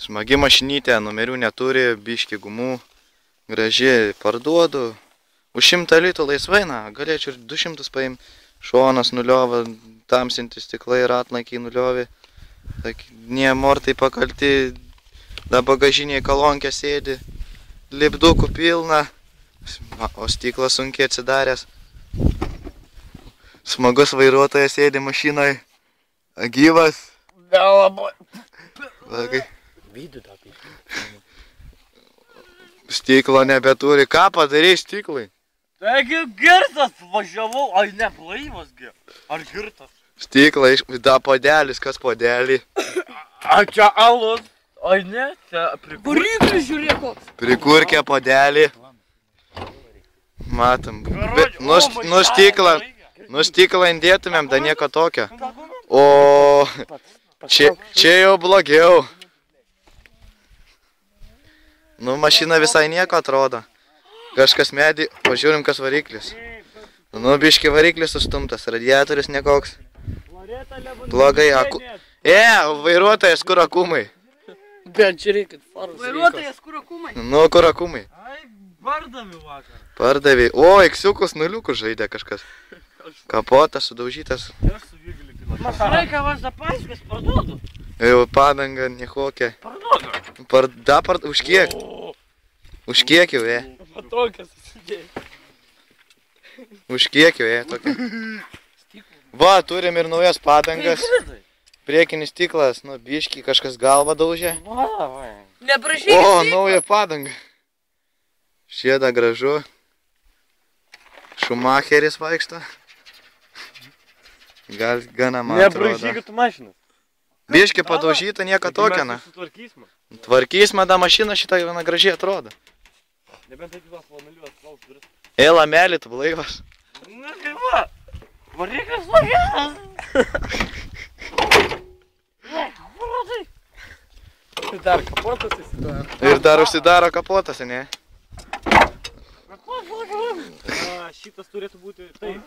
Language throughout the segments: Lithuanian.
Smagi mašinytė, numerių neturi, biški gumų. Graži, parduodu. Už 100 litų laisvai, na, galėčiau ir 200 paim. Šonas nuliova, tamsinti stiklai, ratlankiai nuliovi. Nie mortai pakalti, da bagažiniai kalonkė sėdi. Lipdukų pilna, o stiklas sunkiai atsidaręs. Smagus vairuotojas sėdi mašinoj. Gyvas. Labai. Vidų tą. Stiklo nebeturi. Ką padarei stiklai? Taigi girtas važiavau, ai ne blaivasgi. Ar girtas? Stiklai, da podelis, kas podelį? A čia alus. Ai ne, čia Variklis žiūrėk koks. Prikurkė podelį. Matom. Nu stiklą indėtumėm, da nieko tokio. O čia jau blogiau. Nu, mašina visai nieko atrodo. Kažkas medį, pažiūrim, kas variklis. Nu, biški variklis sustumtas, radiatorius nekoks. Blogai, vairuotojas kur akumai. Bet žiūrėkit, faros Vairuotojas kur akumai. Nu, kur akumai. Ai, pardavė vakar. Pardavė. O, iksiukus nuliukus žaidė kažkas. Kapotas, sudaužytas. Aš su Vigiliu pilą. Masarai, ką aš zapaiškas parduodu. Jau padanga, nekokia. Parduodu. Už kiek? Už kiek jau, Patokas susidėjo. Už kiek jau, tokia. Va, turim ir naujas padangas. Priekinis stiklas, nu, biški, kažkas galvą daužė. Neprašyk. O, nauja padanga. Šieda gražu. Šumacheris vaikšto. Gal gana man atrodo. Neprašykit mašinas. Biški padaužyta, nieko tokio, na. Sutvarkysime. Tvarkysime, da mašina šitą gana gražiai atrodo. Nebent taip vas lameliu atklaus duris. Lamelį, tu blaivas. Na kaip va. Variklis važiavas. Dar kapotas įsidaro. Ir dar užsidaro kapotas, ne? Šitas turėtų būti taip.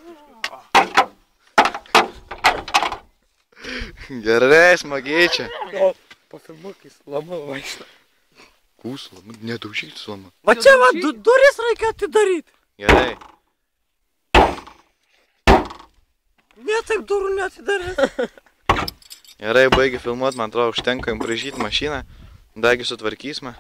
Gerai, smagiai čia. Pafilmukai slama vaikšto. Kūsla, nedaužyk slama. Va čia va, duris reikia atidaryti. Gerai. Ne taip durų neatidarės. Gerai, baigi filmuot, man atrodo, užtenka jums braižyti mašiną. Dagi sutvarkysime.